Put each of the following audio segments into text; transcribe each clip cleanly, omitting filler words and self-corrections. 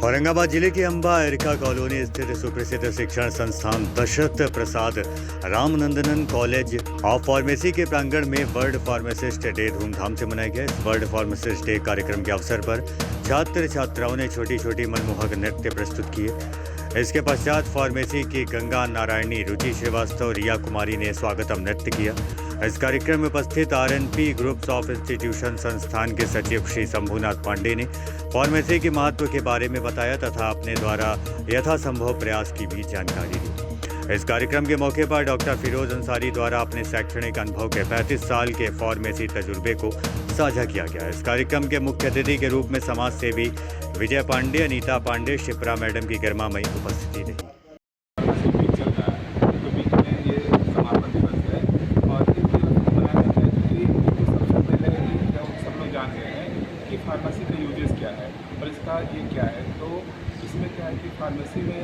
औरंगाबाद जिले के Amba areca colony स्थित सुप्रसिद्ध शिक्षण संस्थान दशरथ प्रसाद रामनंदनन कॉलेज ऑफ फार्मेसी के प्रांगण में वर्ल्ड फार्मासिस्ट डे धूमधाम से मनाया गया। इस वर्ल्ड फार्मासिस्ट डे कार्यक्रम के अवसर पर छात्र छात्राओं ने छोटी छोटी मनमोहक नृत्य प्रस्तुत किए। इसके पश्चात फार्मेसी की गंगा नारायणी, रुचि श्रीवास्तव, रिया कुमारी ने स्वागतम नृत्य किया। इस कार्यक्रम में उपस्थित आरएनपी ग्रुप्स ऑफ इंस्टीट्यूशन संस्थान के सचिव श्री शंभुनाथ पांडे ने फार्मेसी के महत्व के बारे में बताया तथा अपने द्वारा यथासंभव प्रयास की भी जानकारी दी। इस कार्यक्रम के मौके पर डॉक्टर फिरोज अंसारी द्वारा अपने शैक्षणिक अनुभव के 35 साल के फार्मेसी तजुर्बे को साझा किया गया। इस कार्यक्रम के मुख्य अतिथि के रूप में समाज सेवी विजय पांडे, अनीता पांडे, शिप्रा मैडम की गरिमामयी उपस्थिति रही। फार्मेसी के यूजेस क्या है और इसका ये क्या है, तो इसमें क्या है कि फार्मेसी में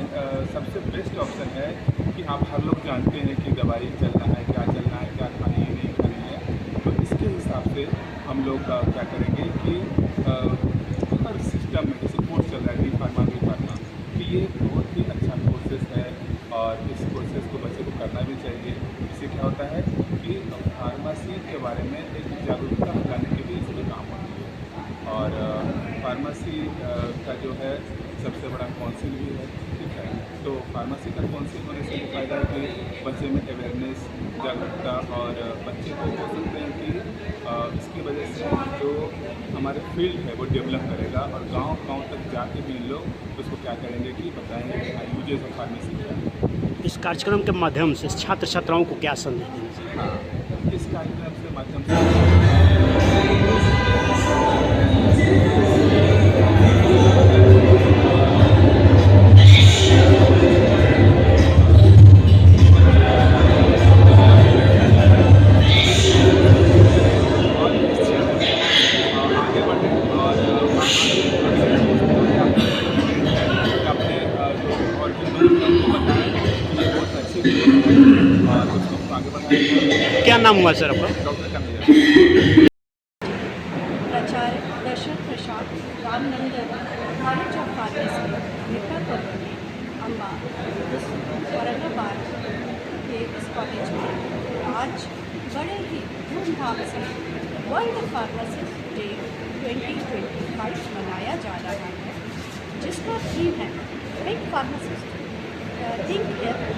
सबसे बेस्ट ऑप्शन है कि आप हर लोग जानते हैं कि दवाई चलना है, क्या चलना है, क्या खानी है, नहीं खानी है। तो इसके हिसाब से हम लोग क्या करेंगे कि हर सिस्टम में जैसे कोर्स चल रहा है डी फार्मा, कि ये बहुत ही अच्छा कोर्सेस है और इस कोर्सेस को बच्चे को करना भी चाहिए। इससे क्या होता है कि फार्मेसी के बारे में एक जागरूकता फैलाने के लिए इसमें काम होता है। और फार्मेसी का जो है सबसे बड़ा काउंसिल भी है, ठीक है। तो फार्मेसी का काउंसिल होने से ये फायदा है कि बच्चे में अवेयरनेस, जागरूकता और बच्चे को बोल सकते हैं कि इसकी वजह से जो हमारे फील्ड है वो डेवलप करेगा और गांव तक जाके भी लोग उसको क्या करेंगे कि बताएंगे कि यूजेस ऑफ फार्मेसी क्या है। इस कार्यक्रम के माध्यम से छात्र छात्राओं को क्या संदेश देना चाहिए? हाँ, इस कार्यक्रम के माध्यम से क्या नाम हुआ सर आपका? प्राचार्य Dashrath Prasad Ramnandan college of pharmacy Erika colony Amba Aurangabad के इस कॉलेज में आज बड़े ही धूमधाम से वर्ल्ड फार्मासिस्ट डे 2025 मनाया जा रहा है, जिसका थीम है think pharmacist, think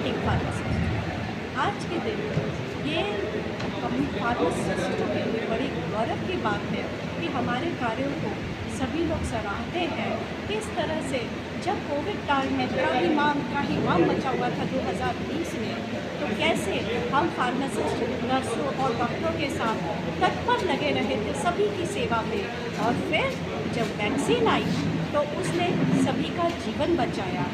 think pharmacist. आज के दिन ये हम फार्मासिस्टों के लिए बड़ी गौरव की बात है कि हमारे कार्यों को सभी लोग सराहते हैं। किस तरह से जब कोविड काल में त्राहिमाम मचा हुआ था 2020 में, तो कैसे हम फार्मासिस्ट, नर्सों और डॉक्टरों के साथ तत्पर लगे रहे थे सभी की सेवा में। और फिर जब वैक्सीन आई तो उसने सभी का जीवन बचाया।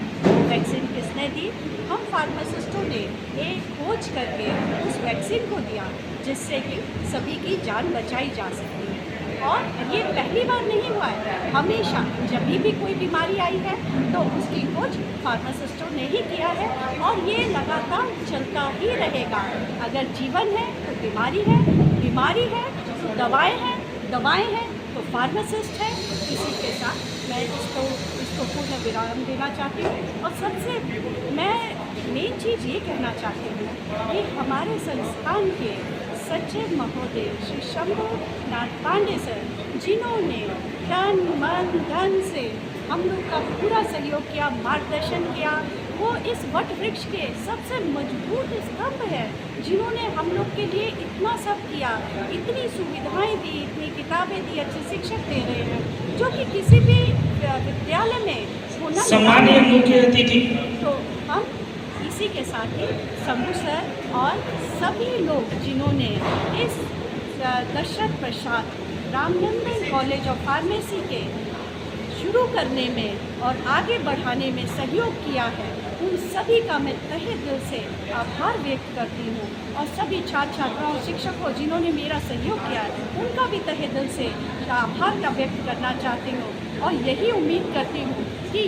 वैक्सीन किसने दी? हम फार्मासिस्टों ने एक खोज करके उस वैक्सीन को दिया, जिससे कि सभी की जान बचाई जा सकती है। और ये पहली बार नहीं हुआ है, हमेशा जब भी कोई बीमारी आई है तो उसकी खोज फार्मासिस्टों ने ही किया है और ये लगातार चलता ही रहेगा। अगर जीवन है तो बीमारी है, बीमारी है तो दवाएं हैं, दवाएं हैं तो फार्मासिस्ट है। इसी के साथ मैं इसको पूर्ण विराम देना चाहती हूँ। और सबसे मैं मेन चीज़ ये कहना चाहती हूँ कि हमारे संस्थान के सचिव महोदय श्री शंभुनाथ पांडे सर, जिन्होंने तन मन धन से हम लोग का पूरा सहयोग किया, मार्गदर्शन किया, वो इस वट वृक्ष के सबसे मजबूत स्तंभ है, जिन्होंने हम लोग के लिए इतना सब किया, इतनी सुविधाएं दी, इतनी किताबें दी, अच्छे शिक्षक दे रहे हैं, जो कि किसी भी विद्यालय में होना सम्मानीय मुख्य अतिथि। तो हम इसी के साथ ही शंभू सर और सभी लोग जिन्होंने इस Dasharath Prasad Ramnandan college of pharmacy के शुरू करने में और आगे बढ़ाने में सहयोग किया है, उन सभी का मैं तहे दिल से आभार व्यक्त करती हूँ। और सभी छात्र छात्राओं, शिक्षकों जिन्होंने मेरा सहयोग किया है, उनका भी तहे दिल से आभार का व्यक्त करना चाहती हूँ। और यही उम्मीद करती हूँ कि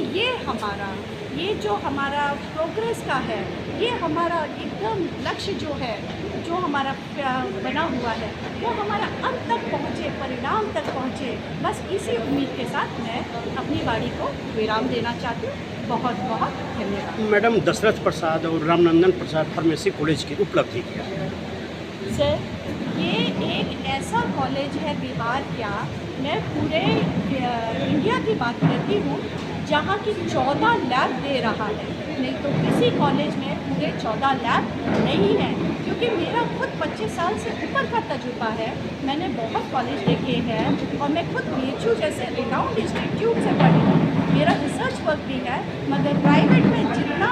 ये जो हमारा प्रोग्रेस का है, ये हमारा एकदम लक्ष्य जो है, जो हमारा बना हुआ है वो हमारा अंत तक पहुँचे, परिणाम तक पहुँचे। बस इसी उम्मीद के साथ मैं अपनी वाणी को विराम देना चाहती हूँ। बहुत बहुत धन्यवाद। मैडम, दशरथ प्रसाद और रामनंदन प्रसाद फार्मेसी कॉलेज की उपलब्धि क्या है? सर, ये एक ऐसा कॉलेज है बिहार का, मैं पूरे इंडिया की बात करती हूँ, जहाँ की 14 लैब दे रहा है। नहीं तो किसी कॉलेज में पूरे 14 लैब नहीं है, क्योंकि मेरा खुद 25 साल से ऊपर का तजुर्बा है। मैंने बहुत कॉलेज देखे हैं और मैं खुद BHU जैसे रिनाउंड इंस्टीट्यूट से पढ़ी हूँ। मेरा रिसर्च वर्क भी है, मगर प्राइवेट में जितना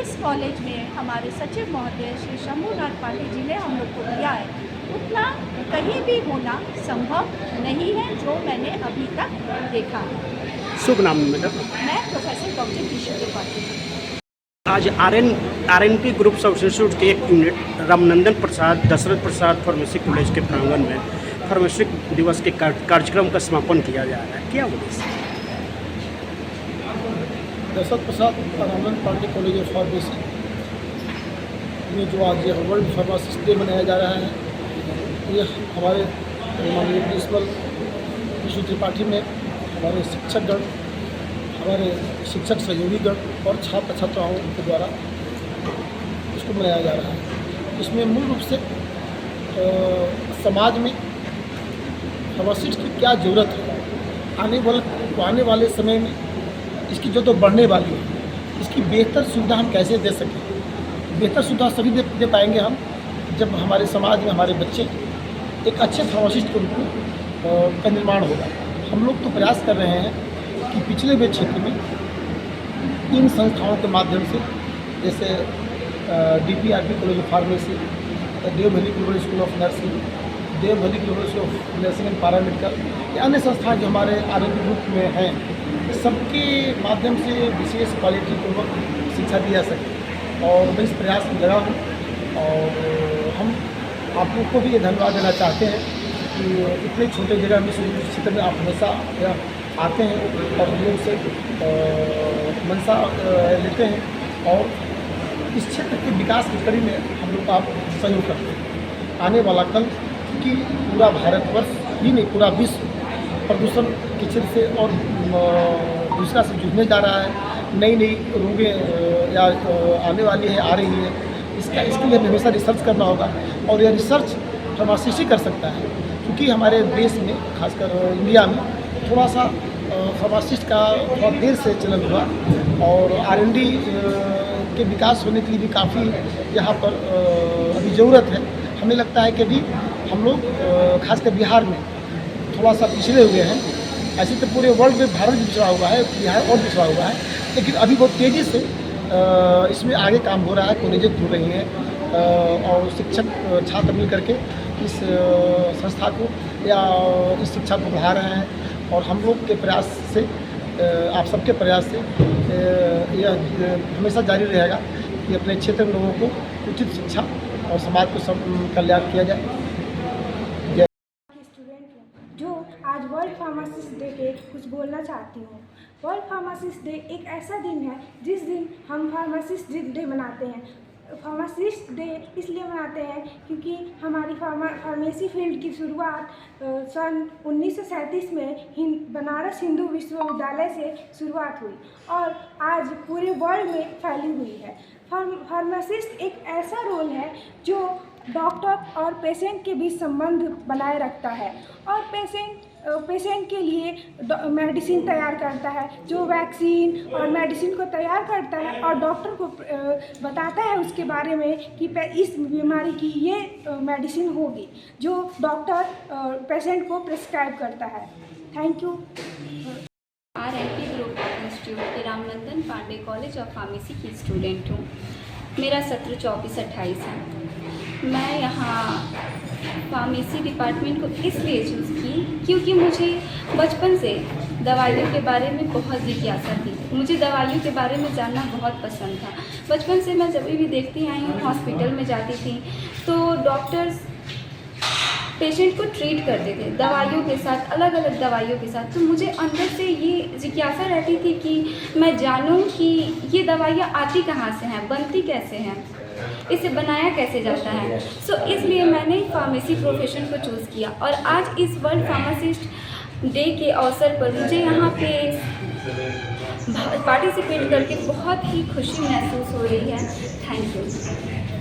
इस कॉलेज में हमारे सचिव महोदय श्री शंभुनाथ पांडे जी ने हम लोग को दिया है, उतना कहीं भी होना संभव नहीं है जो मैंने अभी तक देखा है। शुभ नाम मैडम। मैं प्रोफेसर डॉक्टर किशोर त्रिपाठी। आज RNP ग्रुप ऑफ इंस्टीट्यूट के एक यूनिट रामनंदन प्रसाद दशरथ प्रसाद फार्मेसी कॉलेज के प्रांगण में फार्मेसी दिवस के कार्यक्रम का समापन किया जा रहा है। क्या उद्देश्य? Dashrath Prasad Ramnandan Pandey college of pharmacy में जो आज वर्ल्ड फार्मासिस्ट डे मनाया जा रहा है, ये हमारे माननीय प्रिंसिपल किशोर त्रिपाठी में हमारे शिक्षकगण, हमारे शिक्षक सहयोगीगण और छात्र छात्राओं के द्वारा इसको मनाया जा रहा है। इसमें मूल रूप से समाज में फार्मासिस्ट की क्या ज़रूरत है, आने वाले समय में इसकी जो तो बढ़ने वाली है, इसकी बेहतर सुविधा हम कैसे दे सकें। बेहतर सुविधा सभी दे पाएंगे हम जब हमारे समाज में हमारे बच्चे एक अच्छे फार्मासिस्ट के रूप में का निर्माण होगा। हम लोग तो प्रयास कर रहे हैं कि पिछले हुए क्षेत्र में इन संस्थाओं के माध्यम से, जैसे DPRP College of Pharmacy, Dev Valley Global School of Nursing, Dev Valley Global School of Nursing and Paramedical, या अन्य संस्थान जो हमारे RNP ग्रुप में हैं, सबके माध्यम से विशेष क्वालिटी पूर्वक शिक्षा दी जा सके। और मैं इस प्रयास में लगा हूँ और हम आप लोग को भी ये धन्यवाद देना चाहते हैं कि इतने छोटे जगह में इस क्षेत्र में आप हमेशा आते हैं और लोग से मंशा लेते हैं और इस क्षेत्र के विकास की कड़ी में हम लोग का आप सहयोग करते हैं। आने वाला कल कि पूरा भारतवर्ष ही नहीं, पूरा विश्व प्रदूषण के क्षेत्र से और दूसरा से जूझने जा रहा है। नई नई रोगें या आने वाली है, आ रही है। इसके लिए हमें हमेशा रिसर्च करना होगा और यह रिसर्च फार्मासिस्ट ही कर सकता है, क्योंकि हमारे देश में, खासकर इंडिया में, थोड़ा सा फार्मासिस्ट का बहुत देर से चलन हुआ और R&D के विकास होने के लिए भी काफ़ी यहाँ पर अभी ज़रूरत है। हमें लगता है कि अभी हम लोग खासकर बिहार में थोड़ा सा पिछड़े हुए हैं। ऐसे तो पूरे वर्ल्ड में भारत भी पिछड़ा हुआ है, बिहार और पिछड़ा हुआ है, लेकिन अभी बहुत तेज़ी से इसमें आगे काम हो रहा है। कॉलेजें खुल रही हैं और शिक्षक छात्र मिल करके इस संस्था को या इस शिक्षा को बढ़ा रहे हैं और हम लोग के प्रयास से, आप सबके प्रयास से यह हमेशा जारी रहेगा कि अपने क्षेत्र में लोगों को उचित शिक्षा और समाज को कल्याण किया जाए। स्टूडेंट हूँ जो आज वर्ल्ड फार्मासिस्ट डे के कुछ बोलना चाहती हूँ। वर्ल्ड फार्मासिस्ट डे एक ऐसा दिन है जिस दिन हम फार्मासिस्ट डे मनाते हैं। फार्मासिस्ट डे इसलिए मनाते हैं क्योंकि हमारी फार्मेसी फील्ड की शुरुआत सन 1937 में बनारस हिंदू विश्वविद्यालय से शुरुआत हुई और आज पूरे वर्ल्ड में फैली हुई है। फार्मासिस्ट एक ऐसा रोल है जो डॉक्टर और पेशेंट के बीच संबंध बनाए रखता है और पेशेंट के लिए मेडिसिन तैयार करता है, जो वैक्सीन और मेडिसिन को तैयार करता है और डॉक्टर को बताता है उसके बारे में कि इस बीमारी की ये मेडिसिन होगी, जो डॉक्टर पेशेंट को प्रिस्क्राइब करता है। Thank you. RNP group of institute के Ramnandan Pandey college of pharmacy की स्टूडेंट हूँ। मेरा सत्र 24-28 है। मैं यहाँ फार्मेसी डिपार्टमेंट को इसलिए चूज़ की क्योंकि मुझे बचपन से दवाइयों के बारे में बहुत जिज्ञासा थी। मुझे दवाइयों के बारे में जानना बहुत पसंद था। बचपन से मैं जब भी देखती आई हूँ, हॉस्पिटल में जाती थी तो डॉक्टर्स पेशेंट को ट्रीट करते थे दवाइयों के साथ, अलग अलग दवाइयों के साथ। तो मुझे अंदर से ये जिज्ञासा रहती थी कि मैं जानूं कि ये दवाइयाँ आती कहाँ से हैं, बनती कैसे हैं। इसे बनाया कैसे जाता है। सो इसलिए मैंने फार्मेसी प्रोफेशन को चूज़ किया और आज इस वर्ल्ड फार्मासिस्ट डे के अवसर पर मुझे यहाँ पे पार्टिसिपेट करके बहुत ही खुशी महसूस हो रही है। Thank you.